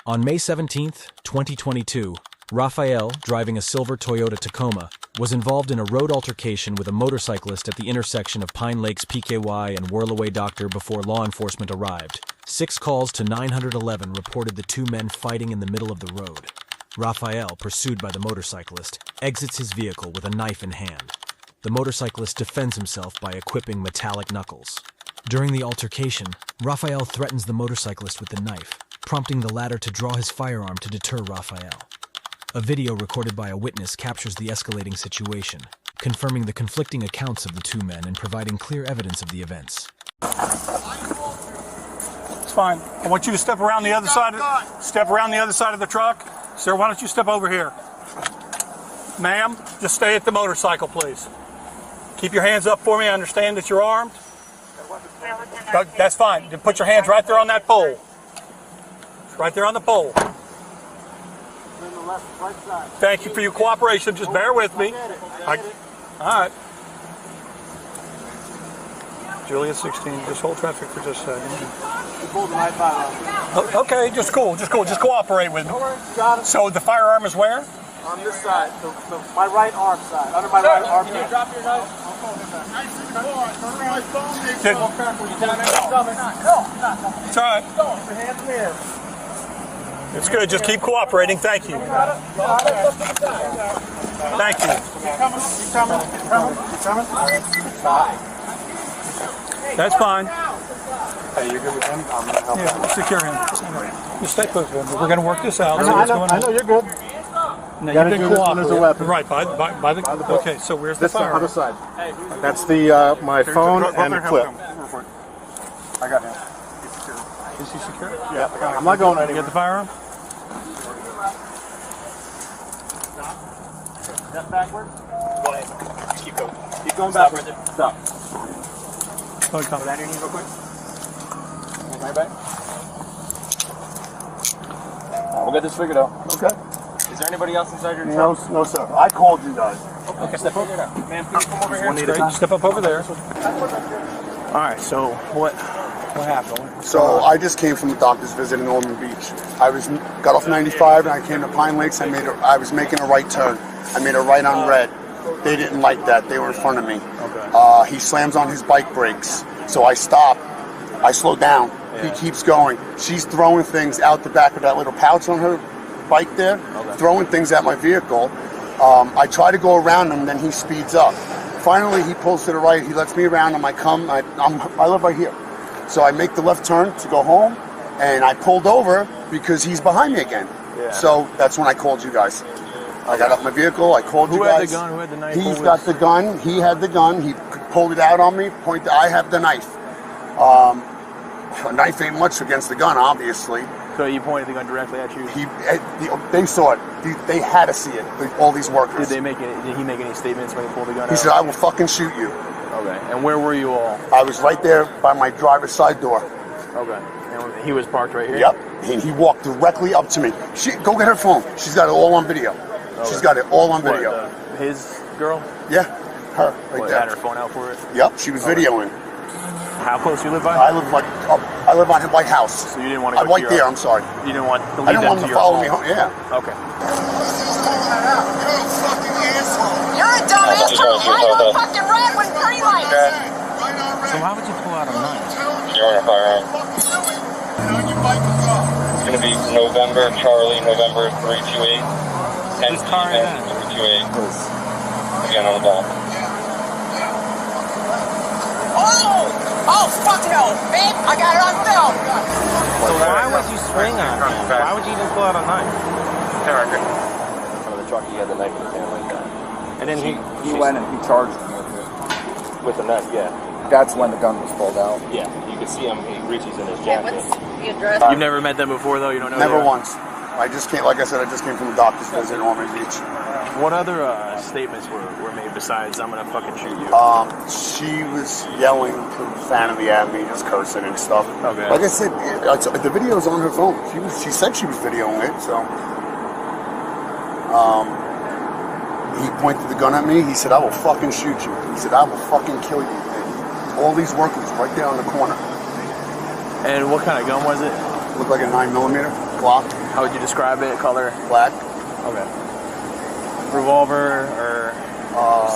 On May 17, 2022, Raphael, driving a silver Toyota Tacoma, was involved in a road altercation with a motorcyclist at the intersection of Pine Lake's Pkwy and Whirlaway Doctor before law enforcement arrived. 6 calls to 911 reported the two men fighting in the middle of the road. Raphael, pursued by the motorcyclist, exits his vehicle with a knife in hand. The motorcyclist defends himself by equipping metallic knuckles. During the altercation, Raphael threatens the motorcyclist with the knife, prompting the latter to draw his firearm to deter Raphael. A video recorded by a witness captures the escalating situation, confirming the conflicting accounts of the two men and providing clear evidence of the events. It's fine. I want you to step around the other side of the truck. Sir, why don't you step over here? Ma'am, just stay at the motorcycle, please. Keep your hands up for me. I understand that you're armed. That's fine. Just put your hands right there on that pole. Right there on the pole. Thank you for your cooperation. Just bear with me. All right. Julia 16, just hold traffic for just a second. Okay, just cool. Just cooperate with me. So the firearm is where? On this side, my right arm side, under my right arm. Can you drop your knife? It's all right. It's good. Just keep cooperating. Thank you. Thank you. That's fine. Hey, you're good with him? I'm going to help him. Secure him. Just stay close with him. We're going to work this out. I know you're good. No, you've been cooperating. Weapon. Right, by the okay, so where's the fire? Other side. That's the my phone and the clip. I got him. Is he secure? Yeah, I'm not going anywhere. You get the firearm? Step backwards. Go ahead. Keep going. Keep going backwards. Stop. Go ahead, come. Put that in here real quick. Right back. We'll get this figured out. Okay. Is there anybody else inside your truck? No, sir. I called you guys. Okay, step over there. Man, please come over here. Great. Step up over there. All right, so what happened? So I just came from the doctor's visit in Ormond Beach. Got off 95 and I came to Pine Lakes. I was making a right turn. I made a right on red. They didn't like that. They were in front of me. Okay. He slams on his bike brakes. So I stop. I slow down. Yeah. He keeps going. She's throwing things out the back of that little pouch on her bike there, throwing things at my vehicle. I try to go around him, then he speeds up. Finally, he pulls to the right. He lets me around him. I live right here. So I make the left turn to go home, and I pulled over because he's behind me again. Yeah. So that's when I called you guys. I got up my vehicle. I called you guys. Who had the gun? Who had the knife? He's got the gun. He had the gun. He pulled it out on me. I have the knife. A knife ain't much against the gun, obviously. So you pointed the gun directly at you? They saw it. They had to see it. All these workers. Did he make any statements when he pulled the gun out? He said, "I will fucking shoot you." Okay. And where were you all? I was right there by my driver's side door. Okay. And he was parked right here? Yep. And he walked directly up to me. Go get her phone. She's got it all on video. Okay. She's got it all on video. His girl? Yeah. Her. Right there. Had her phone out for it? Yep. She was videoing. How close you live by? I live on White House. So you didn't want to go right there, I'm sorry. You didn't want to leave I didn't want them to follow me home. Yeah. Okay. You're a dumb asshole. Why you on fucking red when green lights? So why would you pull out a knife? You're on a firearm. It's going to be November, Charlie, November 328. Whose car is that? 328. Again on the ball. Oh, fuck no, babe. I got it on film. So why would you swing on him? Why would you even pull out a knife? Character. In front of the truck, he had the knife in his hand like that. And then he went and he charged him with the knife, yeah. That's when the gun was pulled out. Yeah, you can see him, he reaches in his Okay, jacket. what's the address? You've never met them before, though? You don't know? Never once. Like I said, I just came from the doctor's visit in Ormond Beach. What other statements were made besides "I'm gonna fucking shoot you"? She was yelling profanity at me, just cursing and stuff. Okay. Like I said, the video's on her phone. She said she was videoing it, so. He pointed the gun at me. He said, "I will fucking shoot you." He said, "I will fucking kill you." And all these workers right there on the corner. And what kind of gun was it? Looked like a 9mm. Glock. How would you describe it? Color? Black. Okay. Revolver or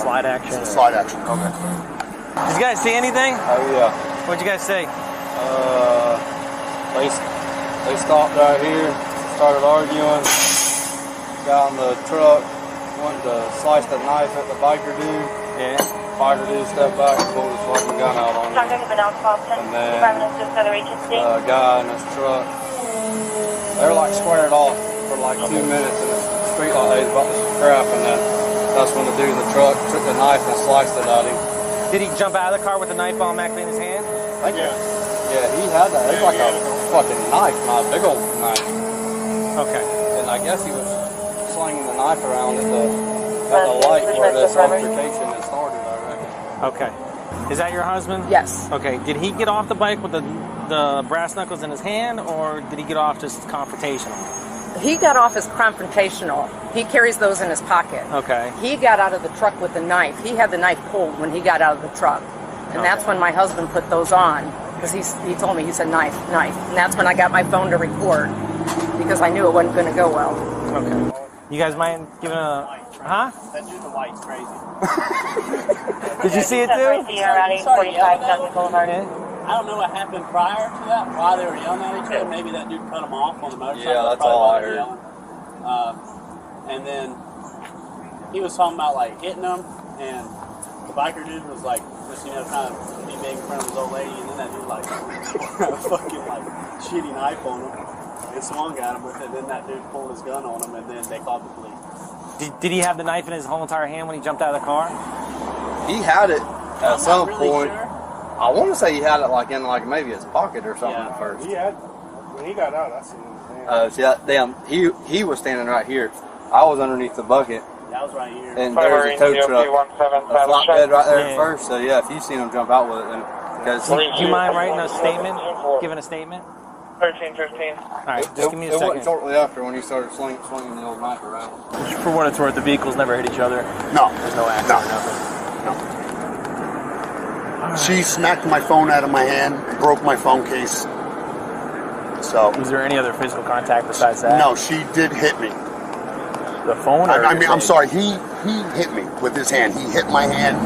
slide action? Slide action. Okay. Did you guys see anything? Oh yeah. What'd you guys say? They stopped right here, started arguing. Got on the truck, went to slice the knife at the biker dude. Yeah. Biker dude stepped back and pulled his fucking gun out on him. And then the guy in his truck, they were like squared off for like 2 minutes in the street like they was about to scrap, and then that's when the dude in the truck took the knife and sliced it at him. Did he jump out of the car with the knife automatically in his hand? Yeah, he had that. It's like a fucking knife, not a big old knife. Okay. And I guess he was slinging the knife around at the light where this altercation had started, I reckon. Okay. Is that your husband? Yes. Okay. Did he get off the bike with the brass knuckles in his hand, or did he get off just confrontational? He got off as confrontational. He carries those in his pocket. Okay. He got out of the truck with the knife. He had the knife pulled when he got out of the truck. And that's when my husband put those on. Because he told me, he said, knife. And that's when I got my phone to record. Because I knew it wasn't going to go well. Okay. You guys mind giving a... Huh? That dude in the white's crazy. Did you see it too? I don't know what happened prior to that, why they were yelling at each other. Maybe that dude cut him off on the motorcycle. Yeah, that's all I heard. And then he was talking about like hitting him, and the biker dude was like, just kind of be big in front of his old lady, and then that dude like had a fucking like shitty knife on him and swung at him with it. And then that dude pulled his gun on him, and then they called the police. Did he have the knife in his whole entire hand when he jumped out of the car? He had it at some really point. Sure. I want to say he had it like in like maybe his pocket or something at first. He had, when he got out, I seen him. He was standing right here. I was underneath the bucket. That was right here. And there was a tow truck, a flatbed right there at first. So yeah, if you've seen him jump out with it, then because do you mind writing a statement? Giving a statement? 13. All right, just give me a second. It wasn't shortly after when he started swinging the old knife around. For what it's worth, the vehicles never hit each other. No. There's no accident or nothing. She smacked my phone out of my hand and broke my phone case. So. Was there any other physical contact besides that? No, she did hit me. The phone? Or I'm sorry. He hit me with his hand. He hit my hand,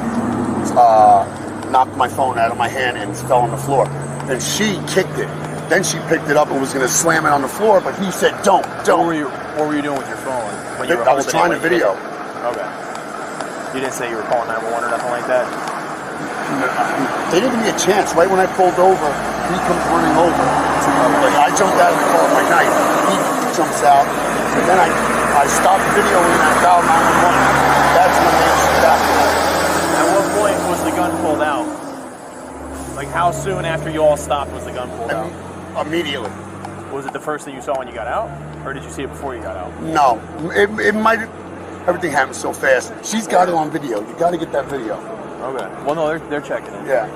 knocked my phone out of my hand, and fell on the floor. Then she kicked it. Then she picked it up and was going to slam it on the floor, but he said, "Don't." What were you doing with your phone? When you were I was trying to video. Okay. You didn't say you were calling 911 or nothing like that? They didn't give me a chance. Right when I pulled over, he comes running over. I jumped out of the car with my knife. He jumps out. So then I stopped videoing and I dialed 911. That's when they stopped. At what point was the gun pulled out? Like how soon after you all stopped was the gun pulled out? Immediately. Was it the first thing you saw when you got out? Or did you see it before you got out? No. It might have... Everything happened so fast. She's got it on video. You got to get that video. Okay. Well, no, they're checking it. Yeah.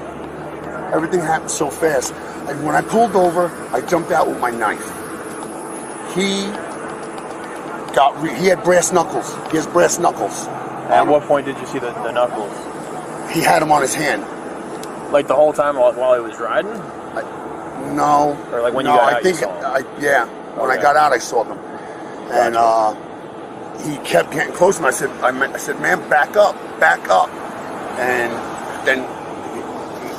Everything happened so fast. And when I pulled over, I jumped out with my knife. He had brass knuckles. He has brass knuckles. At what point did you see the knuckles? He had them on his hand. Like the whole time while he was riding? No. Or like when you got out, you saw them? Yeah. When I got out, I saw them. And he kept getting close, and I said, "Man, back up. And then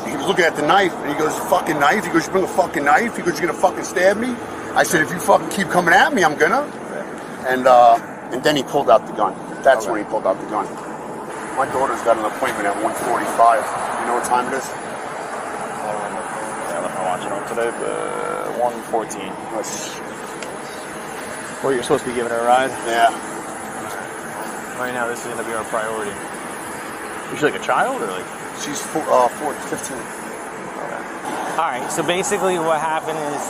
he was looking at the knife, and he goes, "Fucking knife?" He goes, "You bring a fucking knife?" He goes, "You're gonna fucking stab me?" I said, "If you fucking keep coming at me, I'm gonna." And then he pulled out the gun. That's when he pulled out the gun. My daughter's got an appointment at 1:45. You know what time it is? Yeah, I'm watching on today, but 1:14. Well, you're supposed to be giving her a ride? Yeah. Right now, this is going to be our priority. Is she like a child or like? She's 15. Okay. All right, so basically what happened is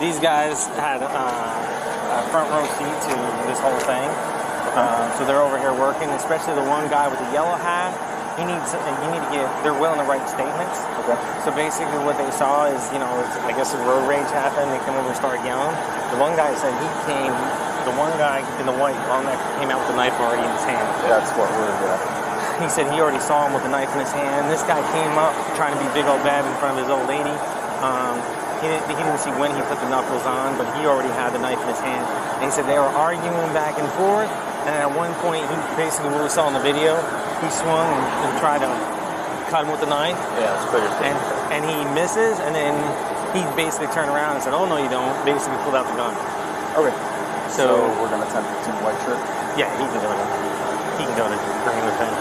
these guys had a front row seat to this whole thing. So they're over here working, especially the one guy with the yellow hat. They're willing to write statements. Okay. So basically what they saw is, I guess a road rage happened. They come over and started yelling. The one guy said the one guy in the white long neck came out with the knife already in his hand. That's what we're He said he already saw him with the knife in his hand. This guy came up trying to be big old bad in front of his old lady. He didn't see when he put the knuckles on, but he already had the knife in his hand. And he said they were arguing back and forth, and at one point, he basically, what we saw in the video, he swung and tried to cut him with the knife. Yeah, it's pretty cool. And he misses, and then he basically turned around and said, "Oh, no, you don't," basically pulled out the gun. Okay. So we're going to attempt to white shirt? Yeah, he can go to bring the thing.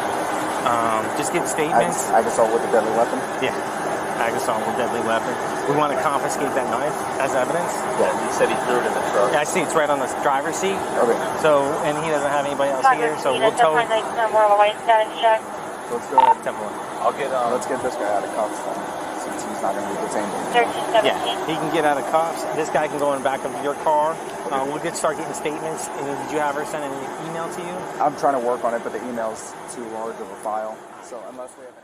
Just get statements. Agassault with a deadly weapon? Yeah, Agassault with a deadly weapon. We want to confiscate that knife as evidence. Yeah, he said he threw it in the truck. Yeah, I see it's right on the driver's seat. Okay. So, and he doesn't have anybody else here, so we'll tow. Let's go ahead. I'll get, let's get this guy out of cuffs then, since he's not going to be detained. Yeah, he can get out of cuffs. This guy can go in the back of your car. We'll start getting statements. And did you have her send an email to you? I'm trying to work on it, but the email's too large of a file. So unless we have an